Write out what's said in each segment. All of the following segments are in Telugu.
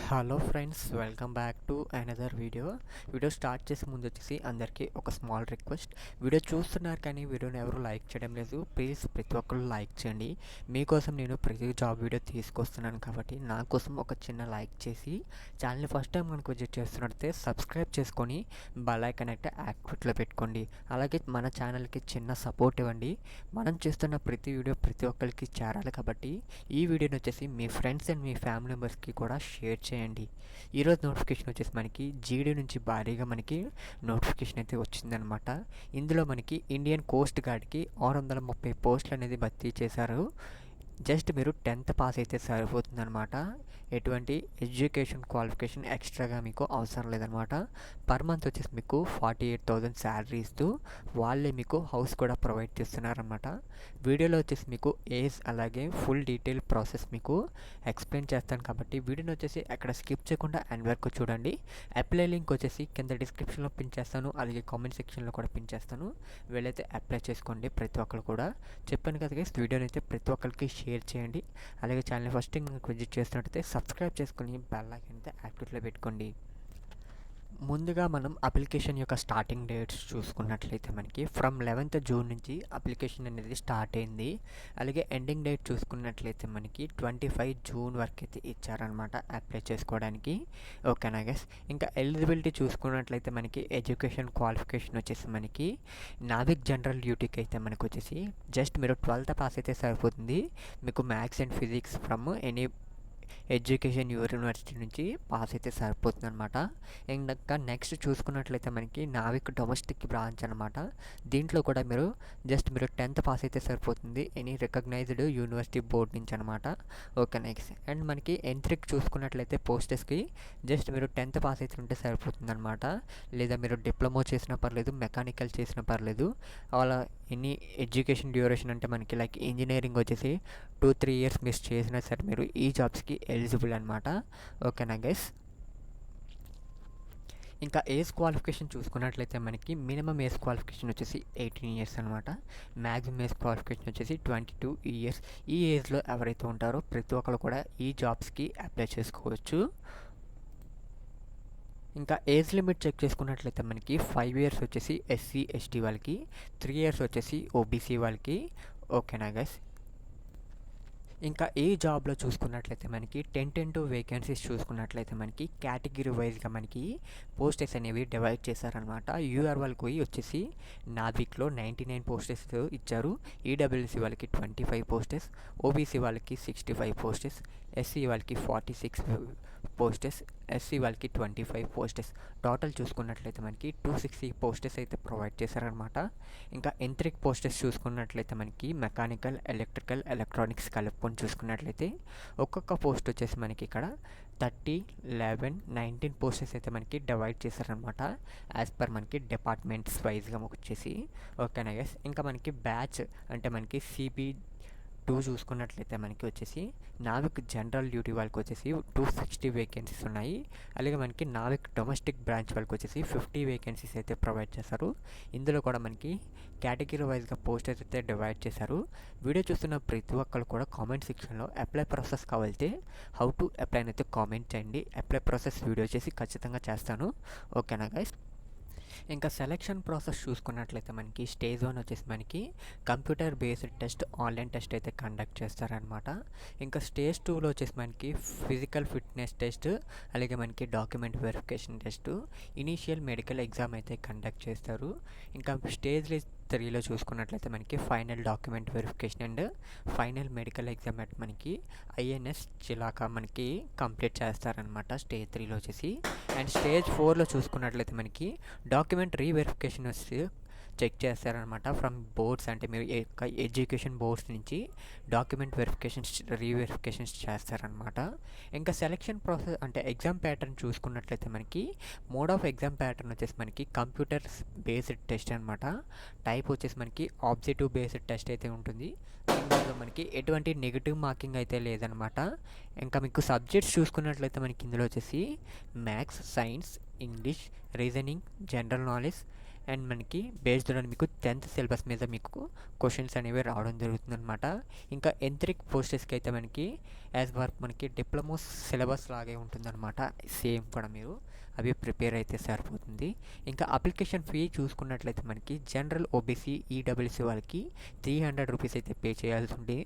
Hello friends, welcome back to another video start చేసే ముందు వచ్చేసి అందరికీ ఒక స్మాల్ రిక్వెస్ట్. వీడియో చూస్తున్నారు కానీ వీడియోని ఎవరు లైక్ చేయడం లేదు. ప్లీజ్ ప్రతి ఒక్కరు లైక్ చేయండి. మీకోసం నేను ప్రతి జాబ్ వీడియో తీసుకొస్తున్నాను కాబట్టి నా కోసం ఒక చిన్న లైక్ చేసి ఛానల్ని ఫస్ట్ టైం మనకు విజిట్ చేస్తున్నట్లయితే సబ్స్క్రైబ్ చేసుకొని బెల్ ఐకాన్ అయితే యాక్టివేట్లో పెట్టుకోండి. అలాగే మన ఛానల్కి చిన్న సపోర్ట్ ఇవ్వండి. మనం చేస్తున్న ప్రతి వీడియో ప్రతి ఒక్కరికి చేరాలి కాబట్టి ఈ వీడియోని వచ్చేసి మీ ఫ్రెండ్స్ అండ్ మీ ఫ్యామిలీ మెంబర్స్కి కూడా షేర్ చేయండి. ఈరోజు నోటిఫికేషన్ వచ్చేసి మనకి జీడీ నుంచి భారీగా మనకి నోటిఫికేషన్ అయితే వచ్చిందనమాట. ఇందులో మనకి ఇండియన్ కోస్ట్ గార్డ్కి 630 పోస్టులు అనేది భర్తీ చేశారు. జస్ట్ మీరు 10th పాస్ అయితే సరిపోతుందన్నమాట. ఎటువంటి ఎడ్యుకేషన్ క్వాలిఫికేషన్ ఎక్స్ట్రాగా మీకు అవసరం లేదనమాట. పర్ మంత్ వచ్చేసి మీకు 48,000 శాలరీ ఇస్తూ వాళ్ళే మీకు హౌస్ కూడా ప్రొవైడ్ చేస్తున్నారనమాట. వీడియోలో వచ్చేసి మీకు ఏజ్ అలాగే ఫుల్ డీటెయిల్ ప్రాసెస్ మీకు ఎక్స్ప్లెయిన్ చేస్తాను కాబట్టి వీడియోని వచ్చేసి ఎక్కడ స్కిప్ చేయకుండా ఎండ్ వరకు చూడండి. అప్లై లింక్ వచ్చేసి కింద డిస్క్రిప్షన్లో పిన్ చేస్తాను, అలాగే కామెంట్ సెక్షన్లో కూడా పిన్ చేస్తాను. వీళ్ళైతే అప్లై చేసుకోండి ప్రతి ఒక్కరు కూడా. చెప్పాను కదా గైస్, వీడియోని అయితే ప్రతి ఒక్కరికి షేర్ చేయండి. అలాగే ఛానల్ని ఫస్ట్ టైం విజిట్ చేస్తున్నట్టయితే సబ్స్క్రైబ్ చేసుకుని బెల్ ఐకాన్ అయితే యాక్టివేట్లో పెట్టుకోండి. ముందుగా మనం అప్లికేషన్ యొక్క స్టార్టింగ్ డేట్స్ చూసుకున్నట్లయితే మనకి ఫ్రమ్ 11th జూన్ నుంచి అప్లికేషన్ అనేది స్టార్ట్ అయింది. అలాగే ఎండింగ్ డేట్ చూసుకున్నట్లయితే మనకి 25 జూన్ వరకు అయితే ఇచ్చారనమాట అప్లై చేసుకోవడానికి. ఓకేనా గైస్. ఇంకా ఎలిజిబిలిటీ చూసుకున్నట్లయితే మనకి ఎడ్యుకేషన్ క్వాలిఫికేషన్ వచ్చేసి మనకి నావిక్ జనరల్ డ్యూటీకి అయితే మనకు వచ్చేసి జస్ట్ మీరు 12th పాస్ అయితే సరిపోతుంది. మీకు maths and physics from any education university నుంచి పాస్ అయితే సరిపోతుంది అనమాట. ఇంకా నెక్స్ట్ చూసుకున్నట్లయితే మనకి నావిక్ డొమెస్టిక్ బ్రాంచ్ అనమాట. దీంట్లో కూడా మీరు 10th పాస్ అయితే సరిపోతుంది ఎనీ రికగ్నైజ్డ్ యూనివర్సిటీ బోర్డ్ నుంచి అనమాట. Okay next. అండ్ మనకి ఎంట్రీకి చూసుకున్నట్లయితే పోస్టర్స్కి జస్ట్ మీరు 10th పాస్ అయితే ఉంటే సరిపోతుంది అనమాట. లేదా మీరు డిప్లొమా చేసినా పర్లేదు, మెకానికల్ చేసినా పర్లేదు. అలా ఎనీ ఎడ్యుకేషన్ డ్యూరేషన్ అంటే మనకి లైక్ ఇంజనీరింగ్ వచ్చేసి 2-3 ఇయర్స్ మిస్ చేసినా సరే మీరు ఈ జాబ్స్కి ఎలిజిబుల్ అనమాట. ఓకేనా గైస్. ఇంకా ఏజ్ క్వాలిఫికేషన్ చూసుకున్నట్లయితే మనకి మినిమం ఏజ్ క్వాలిఫికేషన్ వచ్చేసి 18 ఇయర్స్ అనమాట. మ్యాక్సిమం ఏజ్ క్వాలిఫికేషన్ వచ్చేసి 22 ఇయర్స్. ఈ ఏజ్లో ఎవరైతే ఉంటారో ప్రతి ఒక్కరు కూడా ఈ జాబ్స్కి అప్లై చేసుకోవచ్చు. ఇంకా ఏజ్ లిమిట్ చెక్ చేసుకున్నట్లయితే మనకి 5 ఇయర్స్ వచ్చేసి SC ST వాళ్ళకి, 3 ఇయర్స్ వచ్చేసి OBC వాళ్ళకి. ఓకేనా గైస్. ఇంకా ఈ జాబ్లో చూసుకున్నట్లయితే మనకి 10 వేకెన్సీస్ చూసుకున్నట్లయితే మనకి కేటగిరీ వైజ్గా మనకి పోస్టెస్ అనేవి డివైడ్ చేశారనమాట. యూఆర్ వాళ్ళకి వచ్చేసి నావిక్లో 99 పోస్టెస్ ఇచ్చారు. ఈడబ్ల్యూసీ వాళ్ళకి 25 పోస్టెస్, ఓబీసీ వాళ్ళకి 65 పోస్టెస్, SC వాళ్ళకి 46 పోస్టెస్, SC వాళ్ళకి 25 పోస్టెస్. టోటల్ చూసుకున్నట్లయితే మనకి 260 పోస్టెస్ అయితే ప్రొవైడ్ చేశారనమాట. ఇంకా ఎంట్రిక్ పోస్టెస్ చూసుకున్నట్లయితే మనకి మెకానికల్, ఎలక్ట్రికల్, ఎలక్ట్రానిక్స్ కలుపుకొని చూసుకున్నట్లయితే ఒక్కొక్క పోస్ట్ వచ్చేసి మనకి ఇక్కడ 30, 11, 19 పోస్టెస్ అయితే మనకి డివైడ్ చేశారనమాట యాజ్ పర్ మనకి డిపార్ట్మెంట్స్ వైజ్గా వచ్చేసి. ఓకేనా గైస్. ఇంకా మనకి బ్యాచ్ అంటే మనకి CP2 చూసుకున్నట్లయితే మనకి వచ్చేసి నావిక్ జనరల్ డ్యూటీ వాళ్ళకి వచ్చేసి 260 వేకెన్సీస్ ఉన్నాయి. అలాగే మనకి నావిక్ డొమెస్టిక్ బ్రాంచ్ వాళ్ళకి వచ్చేసి 50 వేకెన్సీస్ అయితే ప్రొవైడ్ చేశారు. ఇందులో కూడా మనకి కేటగిరీ వైజ్గా పోస్టర్స్ అయితే డివైడ్ చేశారు. వీడియో చూస్తున్న ప్రతి ఒక్కరు కూడా కామెంట్ సెక్షన్లో అప్లై ప్రాసెస్ కావాలితే హౌ టు అప్లై అయితే కామెంట్ చేయండి. అప్లై ప్రాసెస్ వీడియో చేసి ఖచ్చితంగా చేస్తాను. ఓకేనా గైస్. ఇంకా సెలెక్షన్ ప్రాసెస్ చూసుకున్నట్లయితే మనకి స్టేజ్ 1 వచ్చేసి మనకి computer based test, online test అయితే కండక్ట్ చేస్తారనమాట. ఇంకా స్టేజ్ 2లో వచ్చేసి మనకి ఫిజికల్ ఫిట్నెస్ టెస్ట్, అలాగే మనకి document verification test, initial medical exam అయితే కండక్ట్ చేస్తారు. ఇంకా స్టేజ్ 3లో చూసుకున్నట్లయితే మనకి final document verification and final medical exam అయితే మనకి INS చిలాకా మనకి కంప్లీట్ చేస్తారనమాట స్టేజ్ 3లో వచ్చేసి. అండ్ స్టేజ్ 4లో చూసుకున్నట్లయితే మనకి డాక్యుమెంట్ రీవెరిఫికేషన్ వచ్చి చెక్ చేస్తారనమాట ఫ్రమ్ బోర్డ్స్, అంటే మీరు ఎడ్యుకేషన్ బోర్డ్స్ నుంచి డాక్యుమెంట్ వెరిఫికేషన్స్ రీవెరిఫికేషన్స్ చేస్తారనమాట. ఇంకా సెలెక్షన్ ప్రాసెస్ అంటే ఎగ్జామ్ ప్యాటర్న్ చూసుకున్నట్లయితే మనకి మోడ్ ఆఫ్ ఎగ్జామ్ ప్యాటర్న్ వచ్చేసి మనకి కంప్యూటర్ బేస్డ్ టెస్ట్ అనమాట. టైప్ వచ్చేసి మనకి ఆబ్జెక్టివ్ బేస్డ్ టెస్ట్ అయితే ఉంటుంది. ఇందులో మనకి ఎటువంటి నెగిటివ్ మార్కింగ్ అయితే లేదనమాట. ఇంకా మీకు సబ్జెక్ట్స్ చూసుకున్నట్లయితే మనకి ఇందులో వచ్చేసి maths, science, English, reasoning, general knowledge, and మనకి బేస్డ్ ఆన్ మీకు 10th సిలబస్ మీద మీకు క్వశ్చన్స్ అనేవి రావడం జరుగుతుందన్నమాట. ఇంకా ఎంత్రిక్ పోస్టెస్కి అయితే మనకి యాజ్ వర్క్ మనకి డిప్లొమా సిలబస్ లాగే ఉంటుందన్నమాట. సేమ్ కూడా మీరు అవి ప్రిపేర్ అయితే సరిపోతుంది. ఇంకా అప్లికేషన్ ఫీ చూసుకున్నట్లయితే మనకి జనరల్ ఓబీసీ ఈడబ్ల్యూసీ వాళ్ళకి 300 రూపీస్ అయితే పే చేయాల్సి ఉంది.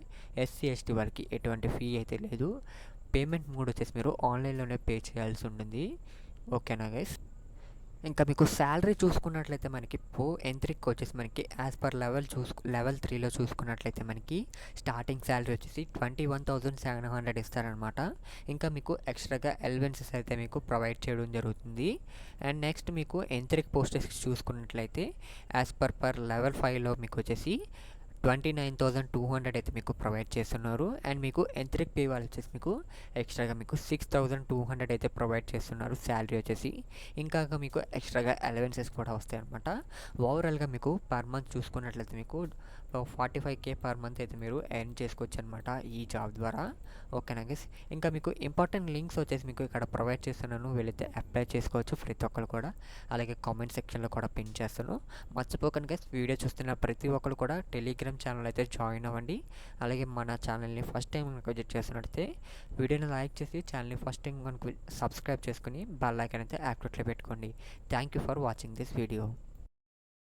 ఎస్సీ ఎస్టీ వాళ్ళకి ఎటువంటి ఫీ అయితే లేదు. పేమెంట్ మోడ్ వచ్చేసి మీరు ఆన్లైన్లోనే పే చేయాల్సి ఉంటుంది. ఓకేనా గైస్? ఇంకా మీకు శాలరీ చూసుకున్నట్లయితే మనకి ఎంత్రిక్ వచ్చేసి మనకి యాజ్ పర్ లెవెల్ 3లో చూసుకున్నట్లయితే మనకి స్టార్టింగ్ శాలరీ వచ్చేసి 21,700 ఇస్తారనమాట. ఇంకా మీకు ఎక్స్ట్రాగా ఎలవెన్సెస్ అయితే మీకు ప్రొవైడ్ చేయడం జరుగుతుంది. అండ్ నెక్స్ట్ మీకు ఎంత్రిక్ పోస్టెస్ చూసుకున్నట్లయితే యాజ్ పర్ లెవెల్ 5లో మీకు వచ్చేసి 29,200 అయితే మీకు ప్రొవైడ్ చేస్తున్నారు. అండ్ మీకు ఎంత్రిక్ పే వాళ్ళు వచ్చేసి మీకు ఎక్స్ట్రాగా మీకు 6,200 అయితే ప్రొవైడ్ చేస్తున్నారు శాలరీ వచ్చేసి. ఇంకా మీకు ఎక్స్ట్రాగా అలవెన్సెస్ కూడా వస్తాయి అనమాట. ఓవరాల్గా మీకు పర్ మంత్ చూసుకున్నట్లయితే మీకు 45K పర్ మంత్ అయితే మీరు ఎర్న్ చేసుకోవచ్చు అనమాట ఈ జాబ్ ద్వారా. ఓకేనా గైస్? ఇంకా మీకు ఇంపార్టెంట్ లింక్స్ వచ్చేసి మీకు ఇక్కడ ప్రొవైడ్ చేస్తున్నాను, వీళ్ళైతే అప్లై చేసుకోవచ్చు ప్రతి ఒక్కరు కూడా. అలాగే కామెంట్ సెక్షన్లో కూడా పిన్ చేస్తాను. మర్చిపోకండి గైస్, వీడియో చూస్తున్న ప్రతి ఒక్కరు కూడా టెలిగ్రామ్ ఛానల్ అయితే జాయిన్ అవ్వండి. అలాగే మన ఛానల్ని ఫస్ట్ టైం కనుక విజిట్ చేస్తున్నట్లయితే వీడియోని లైక్ చేసి ఛానల్ని ఫస్ట్ టైం కనుక సబ్స్క్రైబ్ చేసుకుని బెల్ ఐకాన్ అయితే యాక్టివేట్లో పెట్టుకోండి. Thank you for watching this video.